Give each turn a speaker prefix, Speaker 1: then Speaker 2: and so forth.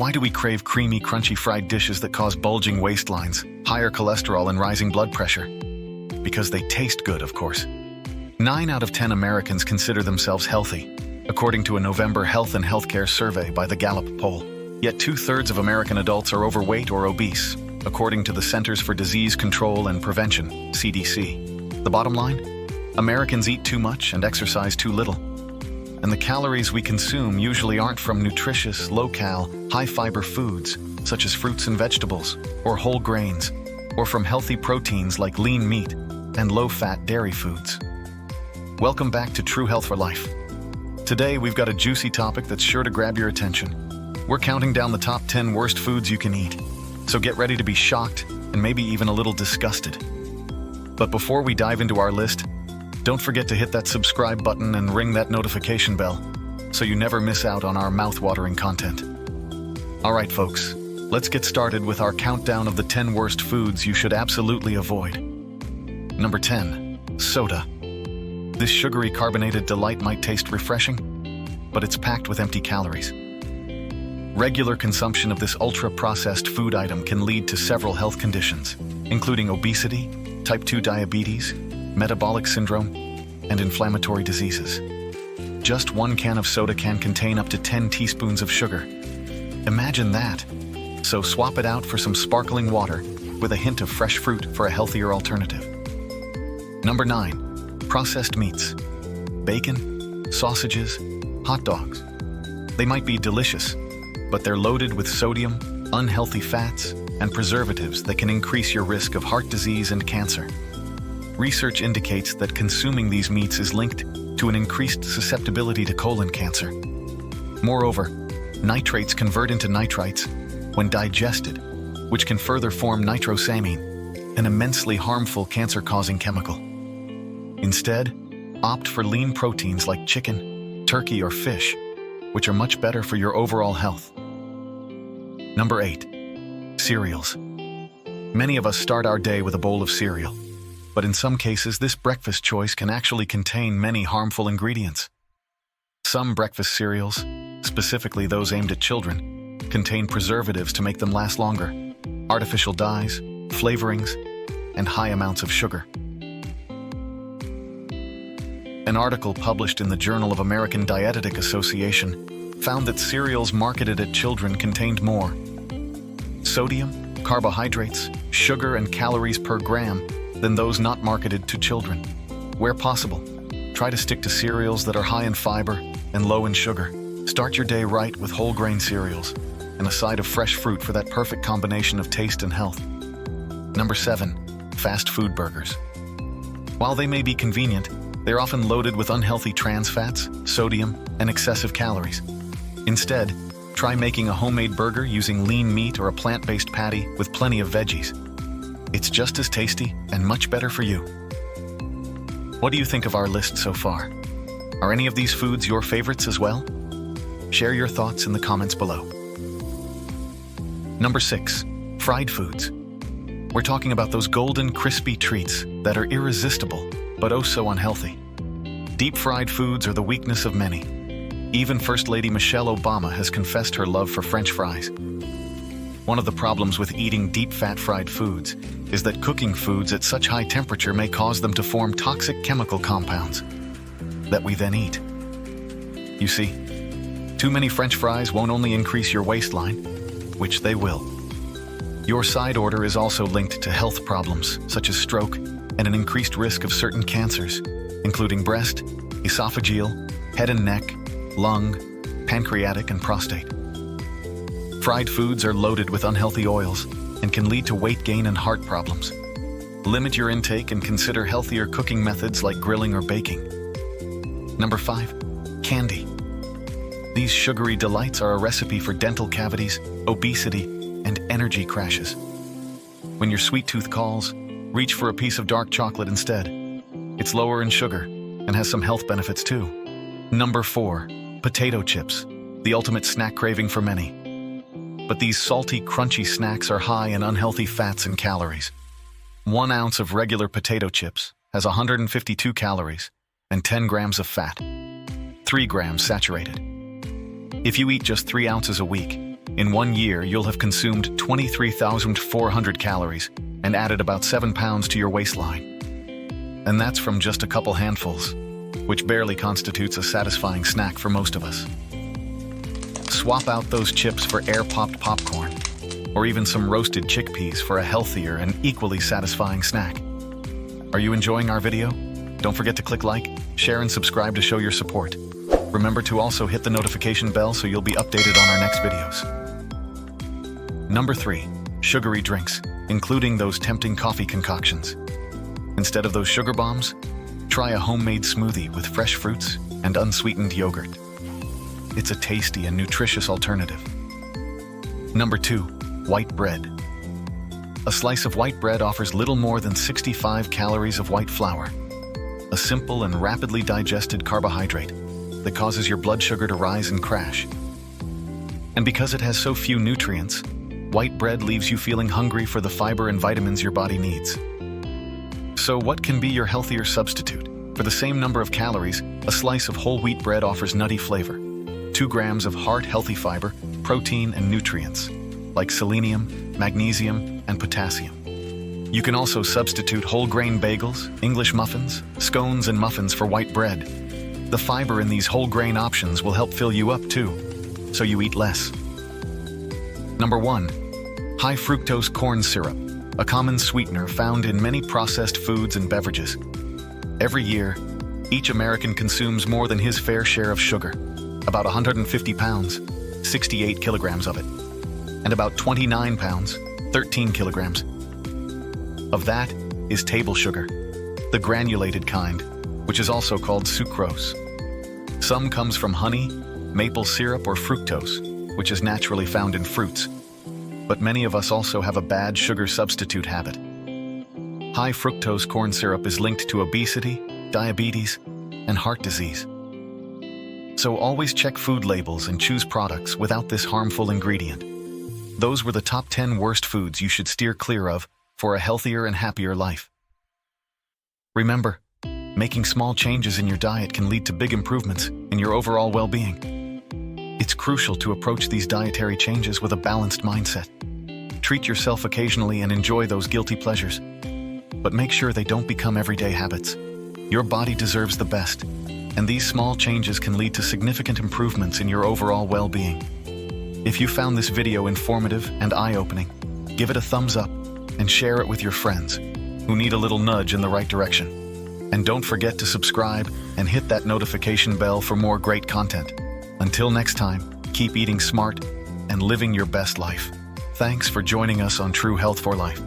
Speaker 1: Why do we crave creamy, crunchy fried dishes that cause bulging waistlines, higher cholesterol, and rising blood pressure? Because they taste good, of course. 9 out of 10 Americans consider themselves healthy, according to a November Health and Healthcare survey by the Gallup poll. Yet 2/3 of American adults are overweight or obese, according to the Centers for Disease Control and Prevention, CDC. The bottom line? Americans eat too much and exercise too little. And the calories we consume usually aren't from nutritious, low-cal, high-fiber foods, such as fruits and vegetables, or whole grains, or from healthy proteins like lean meat and low-fat dairy foods. Welcome back to True Health for Life. Today, we've got a juicy topic that's sure to grab your attention. We're counting down the top 10 worst foods you can eat, so get ready to be shocked and maybe even a little disgusted. But before we dive into our list, don't forget to hit that subscribe button and ring that notification bell so you never miss out on our mouth-watering content. All right, folks, let's get started with our countdown of the 10 worst foods you should absolutely avoid. Number 10, soda. This sugary carbonated delight might taste refreshing, but it's packed with empty calories. Regular consumption of this ultra-processed food item can lead to several health conditions, including obesity, type 2 diabetes, metabolic syndrome, and inflammatory diseases. Just 1 can of soda can contain up to 10 teaspoons of sugar. Imagine that. So swap it out for some sparkling water with a hint of fresh fruit for a healthier alternative. Number 9, processed meats. Bacon, sausages, hot dogs. They might be delicious, but they're loaded with sodium, unhealthy fats, and preservatives that can increase your risk of heart disease and cancer. Research indicates that consuming these meats is linked to an increased susceptibility to colon cancer. Moreover, nitrates convert into nitrites when digested, which can further form nitrosamine, an immensely harmful cancer-causing chemical. Instead, opt for lean proteins like chicken, turkey, or fish, which are much better for your overall health. Number 8, cereals. Many of us start our day with a bowl of cereal, but in some cases, this breakfast choice can actually contain many harmful ingredients. Some breakfast cereals, specifically those aimed at children, contain preservatives to make them last longer, artificial dyes, flavorings, and high amounts of sugar. An article published in the Journal of American Dietetic Association found that cereals marketed at children contained more sodium, carbohydrates, sugar, and calories per gram than those not marketed to children. Where possible, try to stick to cereals that are high in fiber and low in sugar. Start your day right with whole grain cereals and a side of fresh fruit for that perfect combination of taste and health. Number 7, fast food burgers. While they may be convenient, they're often loaded with unhealthy trans fats, sodium, and excessive calories. Instead, try making a homemade burger using lean meat or a plant-based patty with plenty of veggies. It's just as tasty and much better for you. What do you think of our list so far? Are any of these foods your favorites as well? Share your thoughts in the comments below. Number 6, fried foods. We're talking about those golden, crispy treats that are irresistible, but oh so unhealthy. Deep-fried foods are the weakness of many. Even First Lady Michelle Obama has confessed her love for French fries. One of the problems with eating deep-fat fried foods is that cooking foods at such high temperature may cause them to form toxic chemical compounds that we then eat. You see, too many French fries won't only increase your waistline, which they will. Your side order is also linked to health problems such as stroke and an increased risk of certain cancers, including breast, esophageal, head and neck, lung, pancreatic, and prostate. Fried foods are loaded with unhealthy oils and can lead to weight gain and heart problems. Limit your intake and consider healthier cooking methods like grilling or baking. Number 5, candy. These sugary delights are a recipe for dental cavities, obesity, and energy crashes. When your sweet tooth calls, reach for a piece of dark chocolate instead. It's lower in sugar and has some health benefits too. Number 4, potato chips, the ultimate snack craving for many. But these salty, crunchy snacks are high in unhealthy fats and calories. 1 ounce of regular potato chips has 152 calories and 10 grams of fat, 3 grams saturated. If you eat just 3 ounces a week, In 1 year, you'll have consumed 23,400 calories and added about 7 pounds to your waistline. And that's from just a couple handfuls, which barely constitutes a satisfying snack for most of us. Swap out those chips for air-popped popcorn, or even some roasted chickpeas for a healthier and equally satisfying snack. Are you enjoying our video? Don't forget to click like, share, and subscribe to show your support. Remember to also hit the notification bell so you'll be updated on our next videos. Number 3. Sugary drinks, including those tempting coffee concoctions. Instead of those sugar bombs, try a homemade smoothie with fresh fruits and unsweetened yogurt. It's a tasty and nutritious alternative. Number 2. White bread. A slice of white bread offers little more than 65 calories of white flour, a simple and rapidly digested carbohydrate that causes your blood sugar to rise and crash. And because it has so few nutrients, white bread leaves you feeling hungry for the fiber and vitamins your body needs. So what can be your healthier substitute? For the same number of calories, a slice of whole wheat bread offers nutty flavor, 2 grams of heart-healthy fiber, protein, and nutrients, like selenium, magnesium, and potassium. You can also substitute whole grain bagels, English muffins, scones, and muffins for white bread. The fiber in these whole grain options will help fill you up too, so you eat less. Number 1. High-fructose corn syrup, a common sweetener found in many processed foods and beverages. Every year, each American consumes more than his fair share of sugar, about 150 pounds, 68 kilograms of it, and about 29 pounds, 13 kilograms. Of that is table sugar, the granulated kind, which is also called sucrose. Some comes from honey, maple syrup, or fructose, which is naturally found in fruits. But many of us also have a bad sugar substitute habit. High fructose corn syrup is linked to obesity, diabetes, and heart disease. So always check food labels and choose products without this harmful ingredient. Those were the top 10 worst foods you should steer clear of for a healthier and happier life. Remember, making small changes in your diet can lead to big improvements in your overall well-being. It's crucial to approach these dietary changes with a balanced mindset. Treat yourself occasionally and enjoy those guilty pleasures. But make sure they don't become everyday habits. Your body deserves the best, and these small changes can lead to significant improvements in your overall well-being. If you found this video informative and eye-opening, give it a thumbs up and share it with your friends who need a little nudge in the right direction. And don't forget to subscribe and hit that notification bell for more great content. Until next time, keep eating smart and living your best life. Thanks for joining us on True Health for Life.